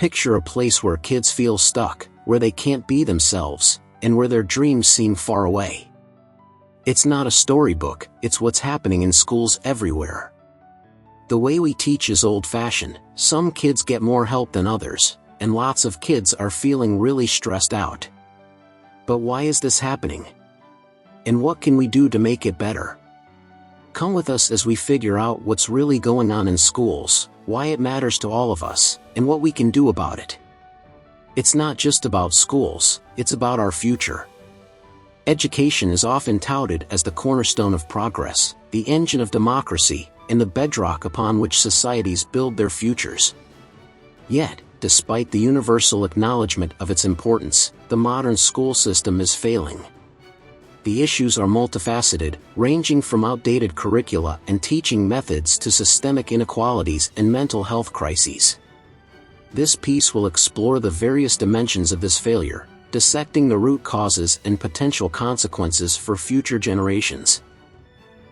Picture a place where kids feel stuck, where they can't be themselves, and where their dreams seem far away. It's not a storybook, it's what's happening in schools everywhere. The way we teach is old-fashioned. Some kids get more help than others, and lots of kids are feeling really stressed out. But why is this happening? And what can we do to make it better? Come with us as we figure out what's really going on in schools, why it matters to all of us, and what we can do about it. It's not just about schools, it's about our future. Education is often touted as the cornerstone of progress, the engine of democracy, and the bedrock upon which societies build their futures. Yet, despite the universal acknowledgement of its importance, the modern school system is failing. The issues are multifaceted, ranging from outdated curricula and teaching methods to systemic inequalities and mental health crises. This piece will explore the various dimensions of this failure, dissecting the root causes and potential consequences for future generations.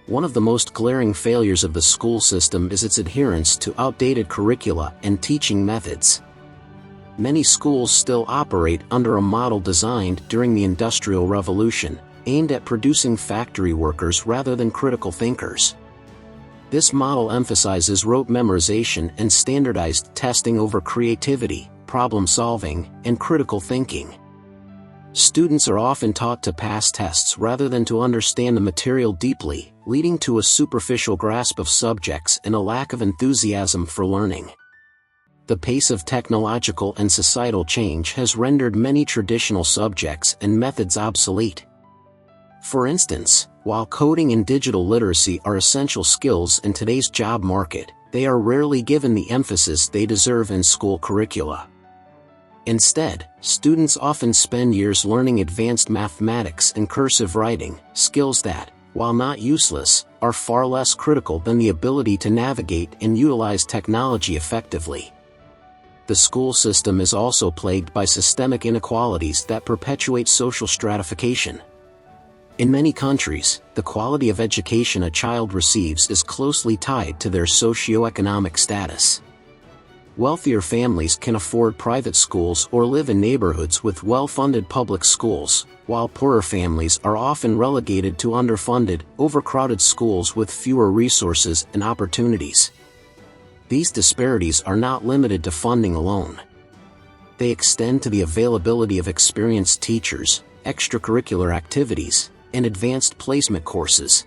One of the most glaring failures of the school system is its adherence to outdated curricula and teaching methods. Many schools still operate under a model designed during the Industrial Revolution, aimed at producing factory workers rather than critical thinkers. This model emphasizes rote memorization and standardized testing over creativity, problem-solving, and critical thinking. Students are often taught to pass tests rather than to understand the material deeply, leading to a superficial grasp of subjects and a lack of enthusiasm for learning. The pace of technological and societal change has rendered many traditional subjects and methods obsolete. For instance, while coding and digital literacy are essential skills in today's job market, they are rarely given the emphasis they deserve in school curricula. Instead, students often spend years learning advanced mathematics and cursive writing, skills that, while not useless, are far less critical than the ability to navigate and utilize technology effectively. The school system is also plagued by systemic inequalities that perpetuate social stratification. In many countries, the quality of education a child receives is closely tied to their socioeconomic status. Wealthier families can afford private schools or live in neighborhoods with well-funded public schools, while poorer families are often relegated to underfunded, overcrowded schools with fewer resources and opportunities. These disparities are not limited to funding alone. They extend to the availability of experienced teachers, extracurricular activities, and advanced placement courses.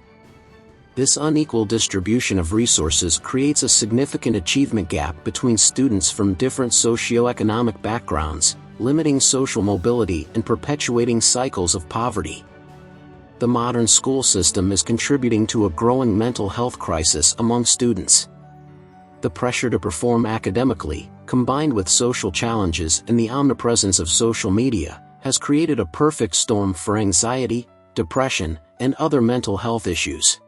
This unequal distribution of resources creates a significant achievement gap between students from different socioeconomic backgrounds, limiting social mobility and perpetuating cycles of poverty. The modern school system is contributing to a growing mental health crisis among students. The pressure to perform academically, combined with social challenges and the omnipresence of social media, has created a perfect storm for anxiety, depression, and other mental health issues.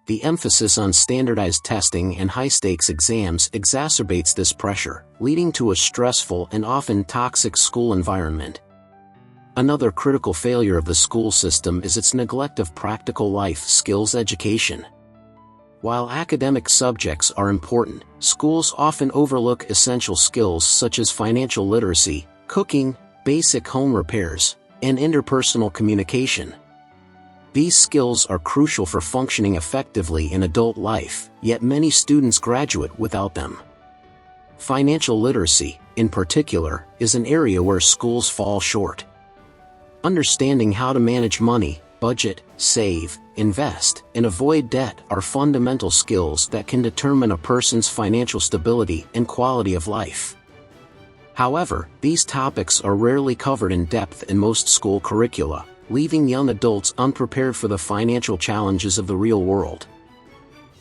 The emphasis on standardized testing and high-stakes exams exacerbates this pressure, leading to a stressful and often toxic school environment. Another critical failure of the school system is its neglect of practical life skills education. While academic subjects are important, schools often overlook essential skills such as financial literacy, cooking, basic home repairs, and interpersonal communication. These skills are crucial for functioning effectively in adult life, yet many students graduate without them. Financial literacy, in particular, is an area where schools fall short. Understanding how to manage money, budget, save, invest, and avoid debt are fundamental skills that can determine a person's financial stability and quality of life. However, these topics are rarely covered in depth in most school curricula, leaving young adults unprepared for the financial challenges of the real world.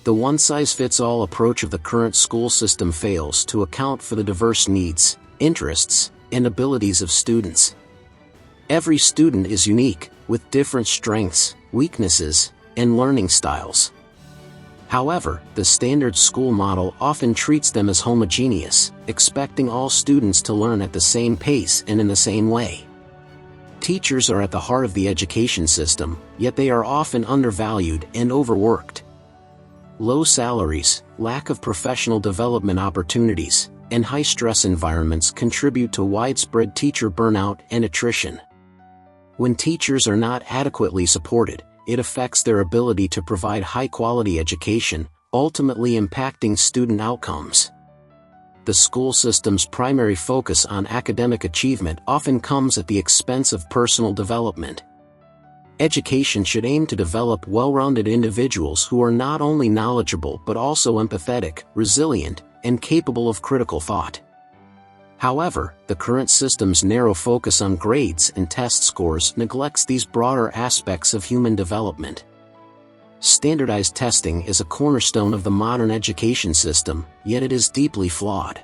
The one-size-fits-all approach of the current school system fails to account for the diverse needs, interests, and abilities of students. Every student is unique, with different strengths, weaknesses, and learning styles. However, the standard school model often treats them as homogeneous, expecting all students to learn at the same pace and in the same way. Teachers are at the heart of the education system, yet they are often undervalued and overworked. Low salaries, lack of professional development opportunities, and high-stress environments contribute to widespread teacher burnout and attrition. When teachers are not adequately supported, it affects their ability to provide high-quality education, ultimately impacting student outcomes. The school system's primary focus on academic achievement often comes at the expense of personal development. Education should aim to develop well-rounded individuals who are not only knowledgeable but also empathetic, resilient, and capable of critical thought. However, the current system's narrow focus on grades and test scores neglects these broader aspects of human development. Standardized testing is a cornerstone of the modern education system, yet it is deeply flawed.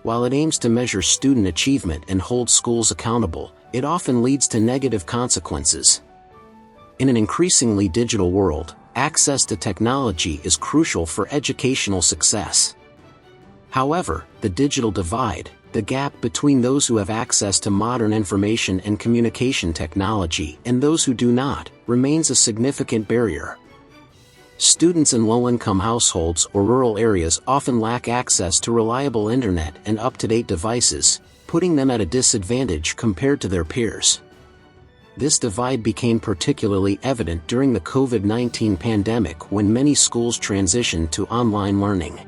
While it aims to measure student achievement and hold schools accountable, it often leads to negative consequences. In an increasingly digital world, access to technology is crucial for educational success. However, the digital divide, the gap between those who have access to modern information and communication technology and those who do not, remains a significant barrier. Students in low-income households or rural areas often lack access to reliable internet and up-to-date devices, putting them at a disadvantage compared to their peers. This divide became particularly evident during the COVID-19 pandemic when many schools transitioned to online learning.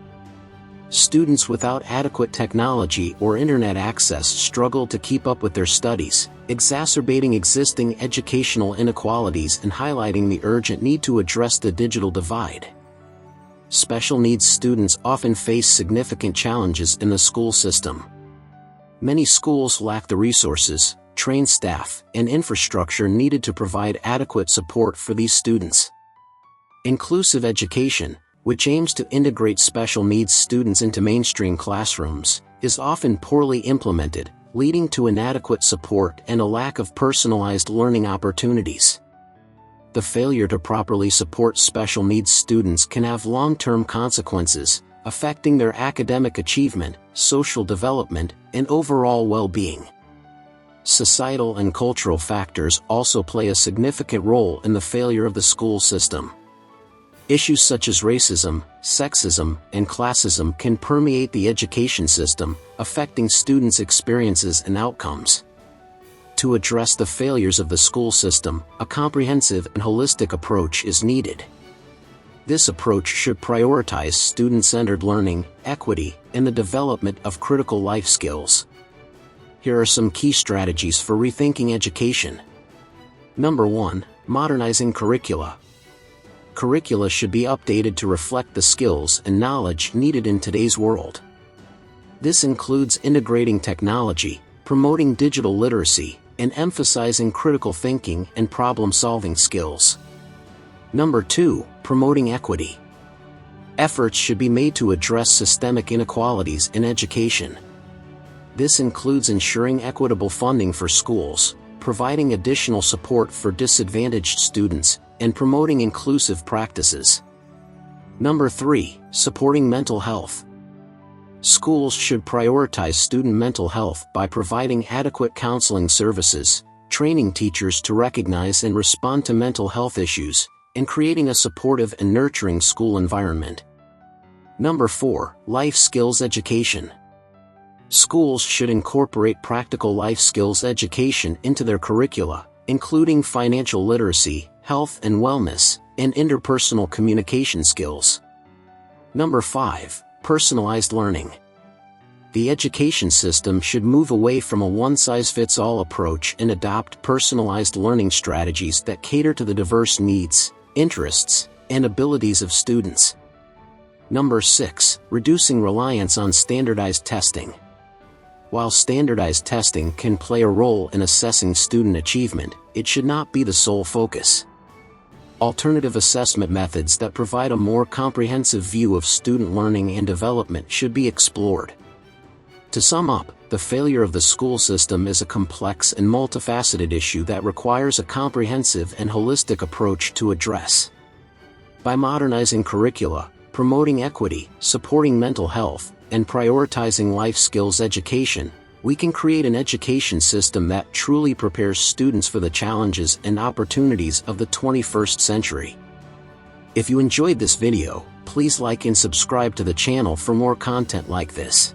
Students without adequate technology or internet access struggled to keep up with their studies, exacerbating existing educational inequalities and highlighting the urgent need to address the digital divide. Special needs students often face significant challenges in the school system. Many schools lack the resources, trained staff, and infrastructure needed to provide adequate support for these students. Inclusive education, which aims to integrate special needs students into mainstream classrooms, is often poorly implemented, leading to inadequate support and a lack of personalized learning opportunities. The failure to properly support special needs students can have long-term consequences, affecting their academic achievement, social development, and overall well-being. Societal and cultural factors also play a significant role in the failure of the school system. Issues such as racism, sexism, and classism can permeate the education system, affecting students' experiences and outcomes. To address the failures of the school system, a comprehensive and holistic approach is needed. This approach should prioritize student-centered learning, equity, and the development of critical life skills. Here are some key strategies for rethinking education. Number 1. Modernizing curricula. Curricula should be updated to reflect the skills and knowledge needed in today's world. This includes integrating technology, promoting digital literacy, and emphasizing critical thinking and problem-solving skills. Number 2. Promoting equity. Efforts should be made to address systemic inequalities in education. This includes ensuring equitable funding for schools, providing additional support for disadvantaged students, and promoting inclusive practices. Number 3. Supporting mental health. Schools should prioritize student mental health by providing adequate counseling services, training teachers to recognize and respond to mental health issues, and creating a supportive and nurturing school environment. Number 4. Life skills education. Schools should incorporate practical life skills education into their curricula, including financial literacy, health and wellness, and interpersonal communication skills. Number 5. Personalized learning. The education system should move away from a one-size-fits-all approach and adopt personalized learning strategies that cater to the diverse needs, interests, and abilities of students. Number 6. Reducing reliance on standardized testing. While standardized testing can play a role in assessing student achievement, it should not be the sole focus. Alternative assessment methods that provide a more comprehensive view of student learning and development should be explored. To sum up, the failure of the school system is a complex and multifaceted issue that requires a comprehensive and holistic approach to address. By modernizing curricula, promoting equity, supporting mental health, and prioritizing life skills education, we can create an education system that truly prepares students for the challenges and opportunities of the 21st century. If you enjoyed this video, please like and subscribe to the channel for more content like this.